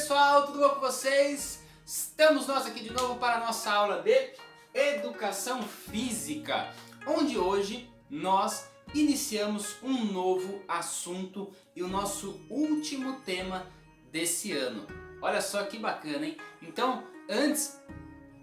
pessoal, tudo bom com vocês? Estamos nós aqui de novo para a nossa aula de Educação Física, onde hoje nós iniciamos um novo assunto e o nosso último tema desse ano. Olha só que bacana, hein? Então, antes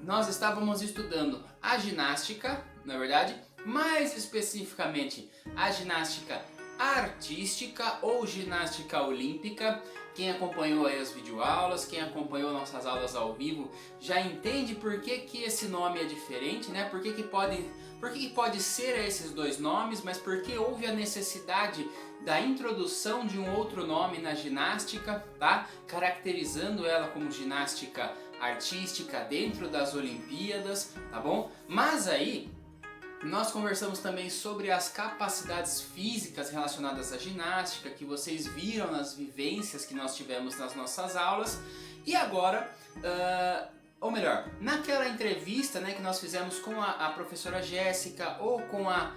nós estávamos estudando a ginástica, na verdade, mais especificamente a ginástica artística ou ginástica olímpica. Quem acompanhou aí as videoaulas, quem acompanhou nossas aulas ao vivo, já entende por que esse nome é diferente, né? Por que pode ser esses dois nomes, mas por que houve a necessidade da introdução de um outro nome na ginástica, tá? Caracterizando ela como ginástica artística dentro das Olimpíadas, tá bom? Mas aí nós conversamos também sobre as capacidades físicas relacionadas à ginástica, que vocês viram nas vivências que nós tivemos nas nossas aulas. E agora, ou melhor, naquela entrevista, né, que nós fizemos com a professora Jéssica ou com a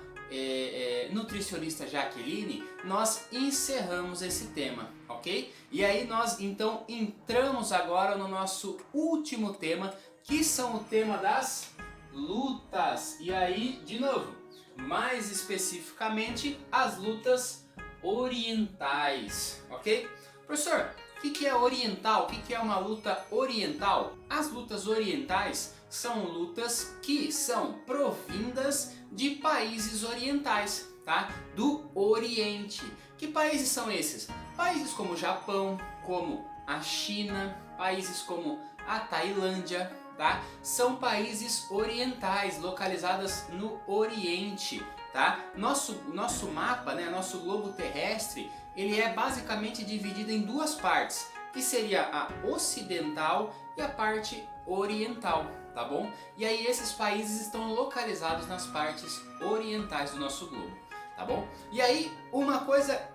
nutricionista Jaqueline, nós encerramos esse tema, ok? E aí nós então entramos agora no nosso último tema, que são o tema das lutas. E aí, de novo, mais especificamente, as lutas orientais, ok? Professor, o que é oriental? O que é uma luta oriental? As lutas orientais são lutas que são provindas de países orientais, tá? Do Oriente. Que países são esses? Países como o Japão, como a China, países como a Tailândia, tá? São países orientais, localizados no Oriente, tá? Nosso mapa, né, nosso globo terrestre, ele é basicamente dividido em duas partes, que seria a ocidental e a parte oriental, tá bom? E aí esses países estão localizados nas partes orientais do nosso globo, tá bom? E aí uma coisa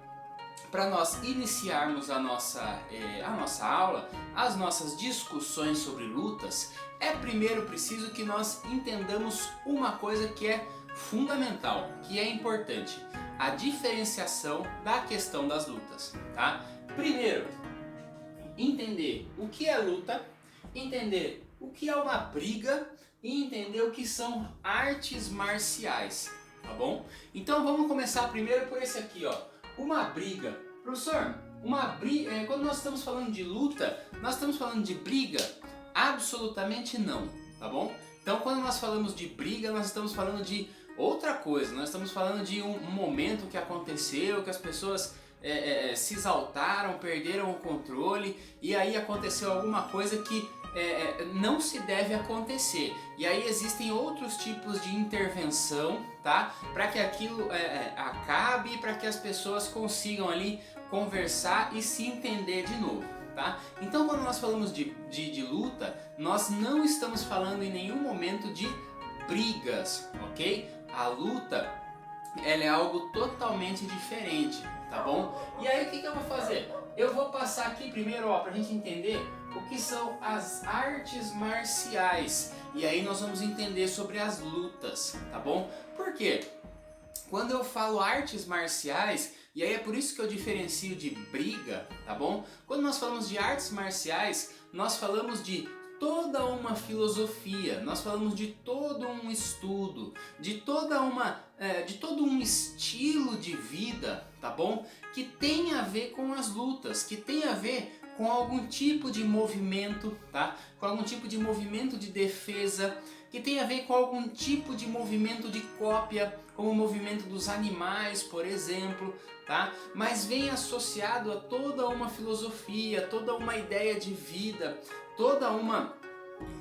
para nós iniciarmos a nossa aula, as nossas discussões sobre lutas, é primeiro preciso que nós entendamos uma coisa que é fundamental, que é importante: a diferenciação da questão das lutas, tá? Primeiro, entender o que é luta, entender o que é uma briga e entender o que são artes marciais, tá bom? Então vamos começar primeiro por esse aqui, ó. Uma briga. Professor, quando nós estamos falando de luta, nós estamos falando de briga? Absolutamente não, tá bom? Então quando nós falamos de briga, nós estamos falando de outra coisa. Nós estamos falando de um momento que aconteceu, que as pessoas se exaltaram, perderam o controle e aí aconteceu alguma coisa que não se deve acontecer. E aí existem outros tipos de intervenção, tá? Para que aquilo acabe, para que as pessoas consigam ali conversar e se entender de novo, tá? Então quando nós falamos de luta, nós não estamos falando em nenhum momento de brigas, ok? A luta, ela é algo totalmente diferente, tá bom? E aí o que eu vou fazer? Eu vou passar aqui primeiro, ó, pra gente entender o que são as artes marciais. E aí nós vamos entender sobre as lutas, tá bom? Por quê? Quando eu falo artes marciais, e aí é por isso que eu diferencio de briga, tá bom? Quando nós falamos de artes marciais, nós falamos de toda uma filosofia, nós falamos de todo um estudo, de todo um estilo de vida, tá bom? Que tem a ver com as lutas, que tem a ver com algum tipo de movimento, tá? Com algum tipo de movimento de defesa, que tem a ver com algum tipo de movimento de cópia, como o movimento dos animais, por exemplo, tá? Mas vem associado a toda uma filosofia, toda uma ideia de vida, toda uma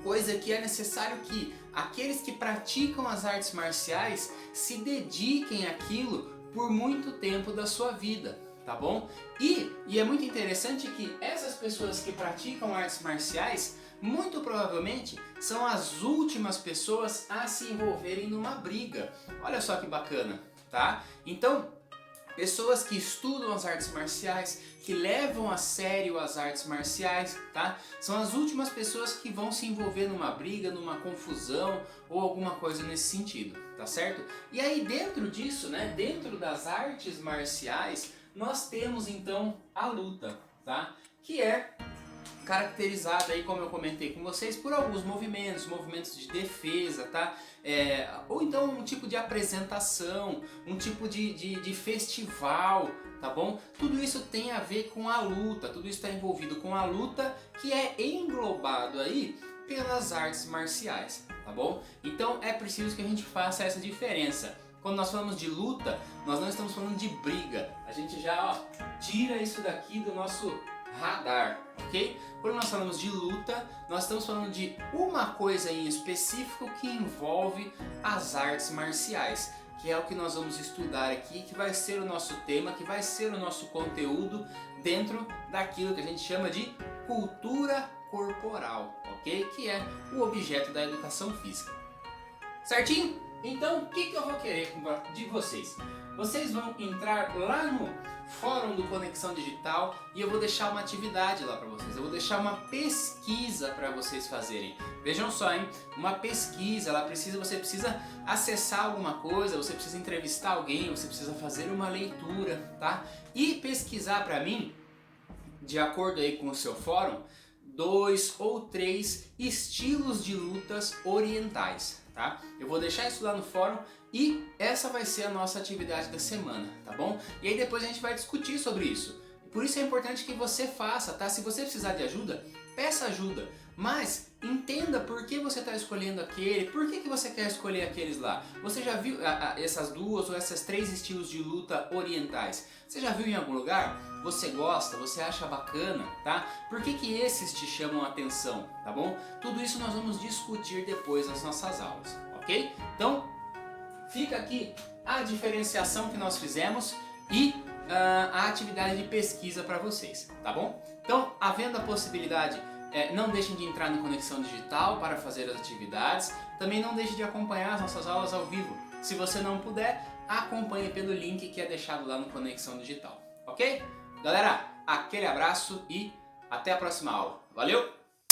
coisa que é necessário que aqueles que praticam as artes marciais se dediquem àquilo por muito tempo da sua vida, tá bom? E é muito interessante que essas pessoas que praticam artes marciais, muito provavelmente são as últimas pessoas a se envolverem numa briga. Olha só que bacana, tá? Então, pessoas que estudam as artes marciais, que levam a sério as artes marciais, tá? São as últimas pessoas que vão se envolver numa briga, numa confusão ou alguma coisa nesse sentido, tá certo? E aí dentro disso, né, dentro das artes marciais, nós temos então a luta, tá? Que é caracterizada aí, como eu comentei com vocês, por alguns movimentos de defesa, tá? Ou então um tipo de apresentação, um tipo de festival, tá bom? Tudo isso tem a ver com a luta, tudo isso está envolvido com a luta, que é englobado aí pelas artes marciais, tá bom? Então é preciso que a gente faça essa diferença. Quando nós falamos de luta, nós não estamos falando de briga. A gente já tira isso daqui do nosso radar, ok? Quando nós falamos de luta, nós estamos falando de uma coisa em específico que envolve as artes marciais, que é o que nós vamos estudar aqui, que vai ser o nosso tema, que vai ser o nosso conteúdo dentro daquilo que a gente chama de cultura corporal, ok? Que é o objeto da educação física. Certinho? Então, o que eu vou querer de vocês? Vocês vão entrar lá no fórum do Conexão Digital e eu vou deixar uma atividade lá para vocês. Eu vou deixar uma pesquisa para vocês fazerem. Vejam só, hein? Uma pesquisa, você precisa acessar alguma coisa, você precisa entrevistar alguém, você precisa fazer uma leitura, tá? E pesquisar para mim, de acordo aí com o seu fórum, 2 ou 3 estilos de lutas orientais, tá? Eu vou deixar isso lá no fórum e essa vai ser a nossa atividade da semana, tá bom? E aí depois a gente vai discutir sobre isso. Por isso é importante que você faça, tá? Se você precisar de ajuda, peça ajuda, mas entenda por que você está escolhendo aquele, por que você quer escolher aqueles lá. Você já viu essas 2 ou esses 3 estilos de luta orientais? Você já viu em algum lugar? Você gosta? Você acha bacana? Tá? Por que esses te chamam a atenção? Tá bom? Tudo isso nós vamos discutir depois nas nossas aulas, ok? Então, fica aqui a diferenciação que nós fizemos e a atividade de pesquisa para vocês, tá bom? Então, havendo a possibilidade, não deixem de entrar no Conexão Digital para fazer as atividades. Também não deixe de acompanhar as nossas aulas ao vivo. Se você não puder, acompanhe pelo link que é deixado lá no Conexão Digital, ok? Galera, aquele abraço e até a próxima aula. Valeu!